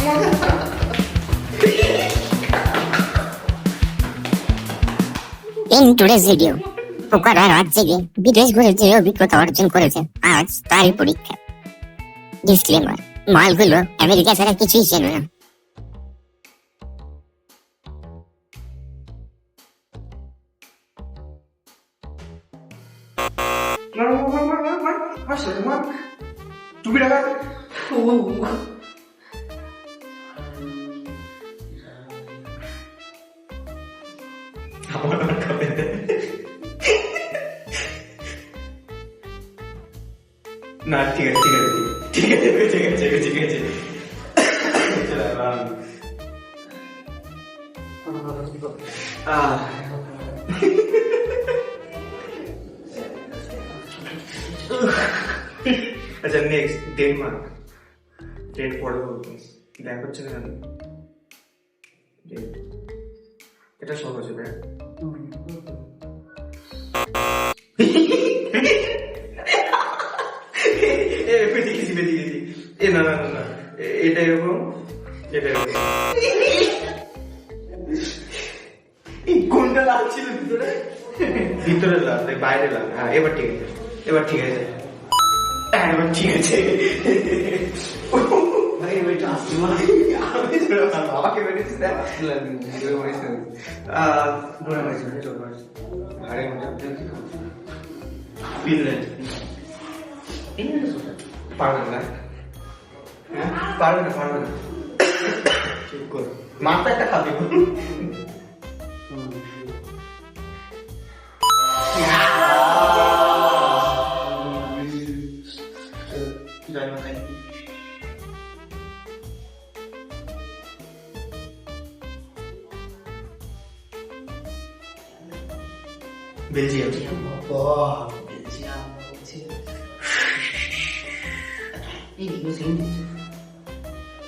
In today's video, Pokhara রাত জেগে বিদেশ ঘুরে যে অভিজ্ঞতা অর্জন করেছে আজ তারই পরীক্ষা। ডিসক্লেমার, মালগুলো আমেরিকা ছাড়া কিছুই চেনে না। না ঠিক আছে ঠিক আছে ঠিক আছে ঠিক আছে আচ্ছা নেক্সট ডেনমার্ক ডেট পড়ে বলবো দেখ হচ্ছে না এটা সহজ হবে না না না এটা এরকম এটা কোনটা লাল ছিল ভিতরে ভিতরে লাল বাইরে লাল হ্যাঁ এবার ঠিক আছে এবার ঠিক আছে এবার ঠিক আছে বাবাকে বেরিয়েছে পারবেন না পারবে না চুপ কর মাথা একটা খাবে বেলজিয়াম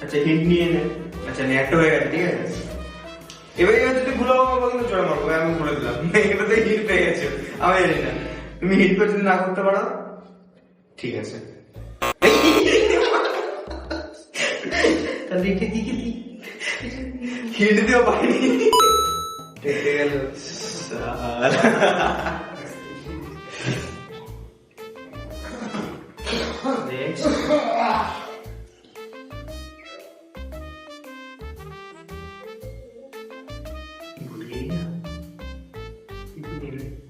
আচ্ছা হিট নিয়ে নে আচ্ছা একটা হয়ে গেছে ঠিক আছে এবার যদি ভুলো কিন্তু চড়া মারবো আমি বলে দিলাম এবার তো হিট পেয়ে গেছে আমি জানি না তুমি হিট করে যদি না করতে পারো ঠিক আছে দেখে দিকে হিট দিও পাইনি দেখে গেল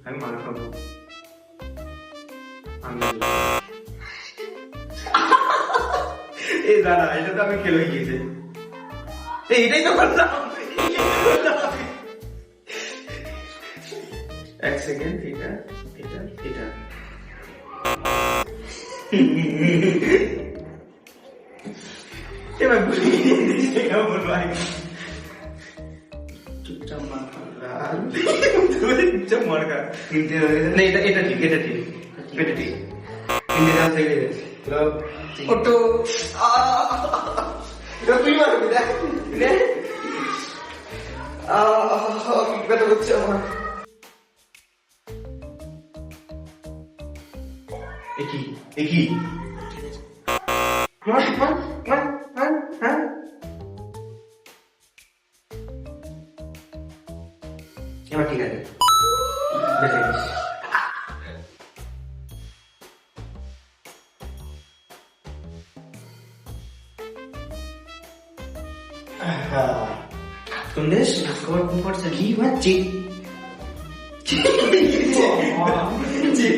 আমি মারা খাবো এই দাদা এটা তো আমি খেলে গিয়েছে এইটাই তো করলাম এক সেকেন্ড এটা এটা এটা এবার চুপচাপ মার খা এটা ঠিক এটা ঠিক এটা ঠিক তুই মারবি দেখ ব্যথা করছে আমার একই এবার ঠিক আছে কোন দেশ খবর কোন পড়ছে কি হচ্ছে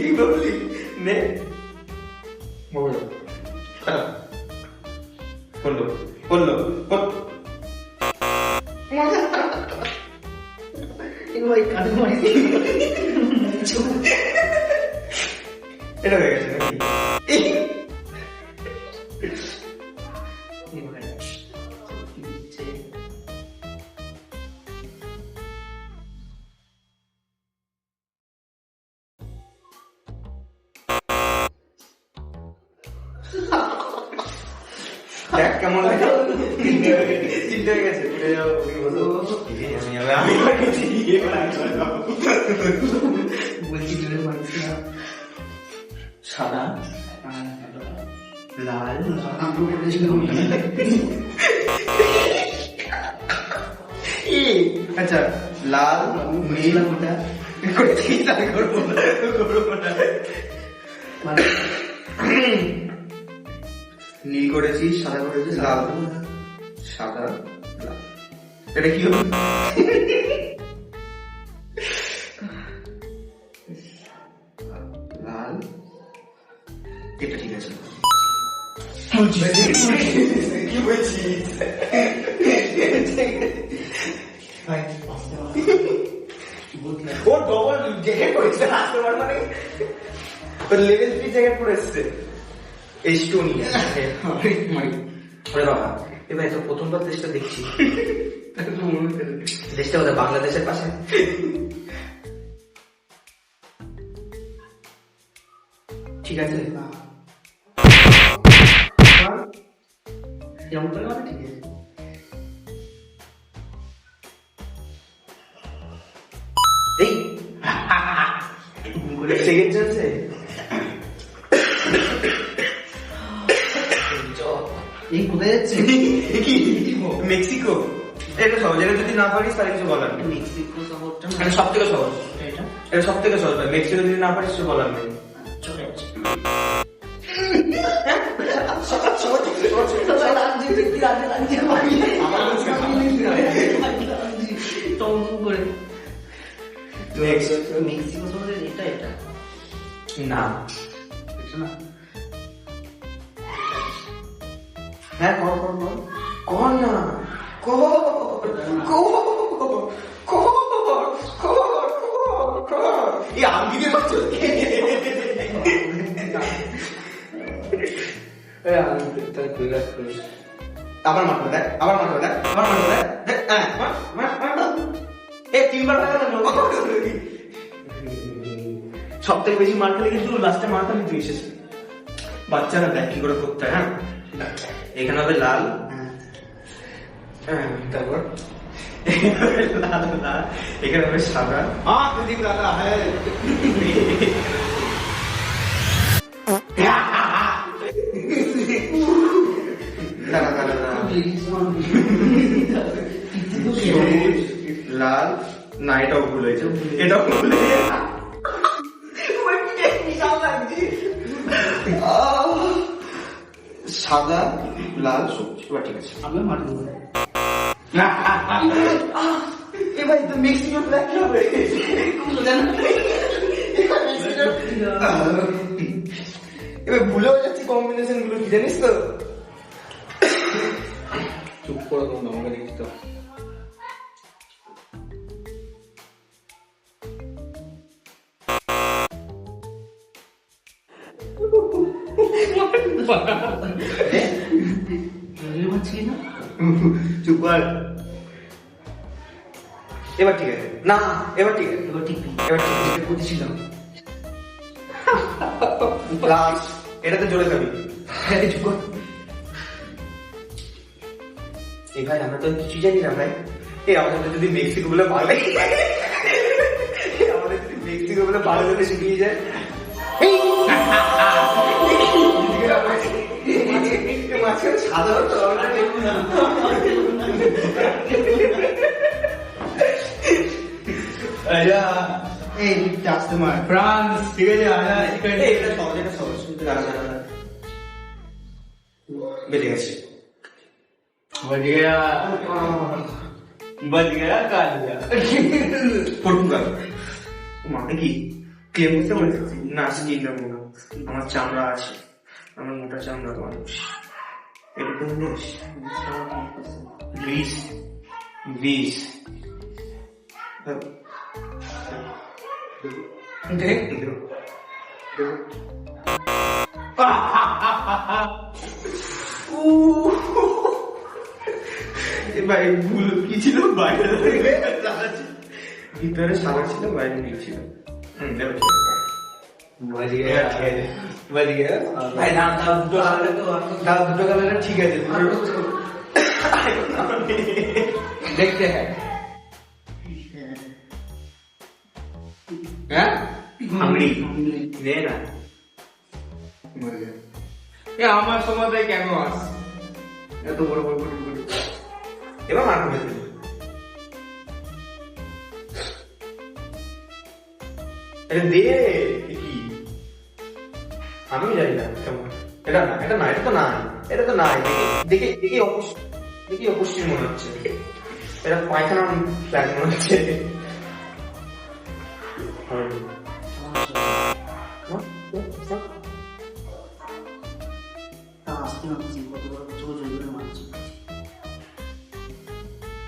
কি বললি নে মোবাইল খারাপ করলো এটা হয়ে গেছে নাকি দেখ কেমন লাগে চিন্তা হয়ে গেছে আমি বলছি সাদা লাল আচ্ছা লাল নীল ওটা করেছি, তাই করবো না, করবো না। মানে নীল করেছি, সাদা করেছি, লাল সাদা লাল। এটা কি হবে? লাল, এটা ঠিক আছে। কি বলছিস? ভাই ও ডবল জ্যাকেট পরেছে, আসতে পারবে না। ও লেভেল 3 জ্যাকেট পরেছে, এস্টোনিয়া। ওরে বাবা, এবার তো প্রথমবার দেশটা দেখছি। দেশটা কোথায়? বাংলাদেশের পাশে। ঠিক আছে, যেমন করে মানে ঠিক আছে। এই সেকেন্ড চান্সে এই কোথায় যাচ্ছে? মেক্সিকো। এটা সহজ, এটা যদি না পারিস তাহলে কিছু বলার নেই। মেক্সিকো শহরটা এটা সব থেকে সহজ, এটা এটা সব থেকে সহজ। মেক্সিকো যদি না পারিস কিছু বলার নেই। চলে যাচ্ছে। মেক্সিকো শহরের এটা এটা না, এটা না। হ্যাঁ কর কর কর কর না, কর কর কর কর কর। এই আঙ্গিকে মারছো? আবার মারবে দেখ, আবার মারবে দেখ, আবার মারবে দেখ। দেখ, হ্যাঁ, মার, মার, মার, মার। এই তিনবার মারা গেল। সব থেকে বেশি মার খেলে কিন্তু লাস্টে মারটা নিতে এসেছে। বাচ্চারা দেখ কি করে করতে হয়। হ্যাঁ, এখানে হবে লাল, হ্যাঁ, তারপর লাল লাল, এখানে হবে সাদা। দাঁড়া দাঁড়া দাঁড়া, সবুজ লাল, না এটাও ভুল হয়েছে, এটাও ভুল হয়েছে। সাদা লাল সবুজ, এবার ঠিক আছে। আমি মার দেবো। এবার তো মেক্সিকো ব্ল্যাক হবে। এবার ভুলেও যাচ্ছি কম্বিনেশন গুলো, কি জানিস তো? চুপ করে দেবো, আমাকে দেখিস তো। চুপ কর। এবার ঠিক আছে না, এবার ঠিক আছে, এবার ঠিক এবার ঠিক আছে। বুঝেছিলাম। লাস্ট, এটাতে জোরে খাবি। চুপ কর। এই ভাই আমরা তো কিছু জানি না ভাই। এই আমাদের যদি মেক্সিকো বলে ভালো, আমাদের যদি মেক্সিকো বলে ভালো করে শিখিয়ে যায়। মাঝখানে সাদা হতো, এই আসতে মার ফ্রান্স, ঠিক আছে? এটা সহজ, এটা সহজ। দাঁড়া দাঁড়া দাঁড়া, বেঁচে গেছে। बच गया, बच गया, काट गया। পর্তুগাল। মানে কি ক্লেম করতে বলেছে? না, স্কিন দেবো না, আমার চামড়া আছে, আমার মোটা চামড়া তো মানুষ। এটা তো ইংলিশ। Greece, Greece. দেখ ভাই ভুল কি ছিল, বাইরে ভিতরে সাদা ছিল, বাইরে নীল ছিল। बच गया, बच गया। ভাই না, দুটো কালারে তো, দুটো কালারে ঠিক আছে। देखते हैं। हैं? আংড়ি নে না। मर गया। ये আমার সমাজে কেন আস? এত বড় বড় বড় বড়। এবার মার করে দিল। এটা দে কি আমি জানি না কেমন এটা না এটা না এটা তো নাই এটা তো নাই দেখে দেখে দেখে অপুষ্টির মনে হচ্ছে এটা পায়খানা প্ল্যান মনে হচ্ছে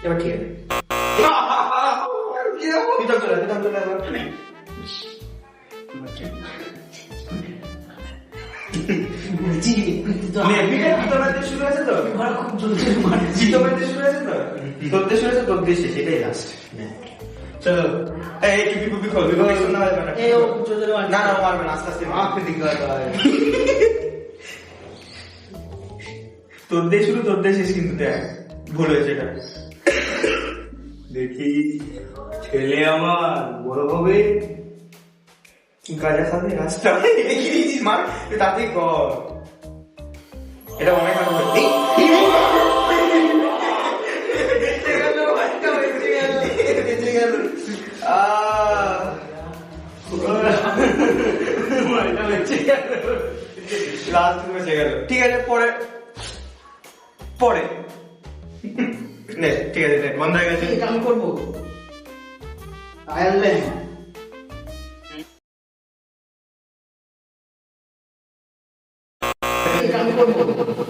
এবার ঠিক আছে পিতাম চলে শুরু আছে তো তোর শুরু আছে তোর দেশে সেটাই লাস্ট চলো এই টুপি ফুপি খোল না না মারবে না আস্তে আস্তে তোর দিয়ে শুরু তোর দিয়ে শেষ কিন্তু দেখ ভুল হয়েছে এটা দেখি ছেলে আমার বড় হবে গাজা খাবে রাস্তা মার তাতেই কর এটা অনেক ভালো ঠিক আছে পরে পরে নে ঠিক আছে বন্ধ হয়ে গেছে আমি করবো আয়ারল্যান্ড আমি করবো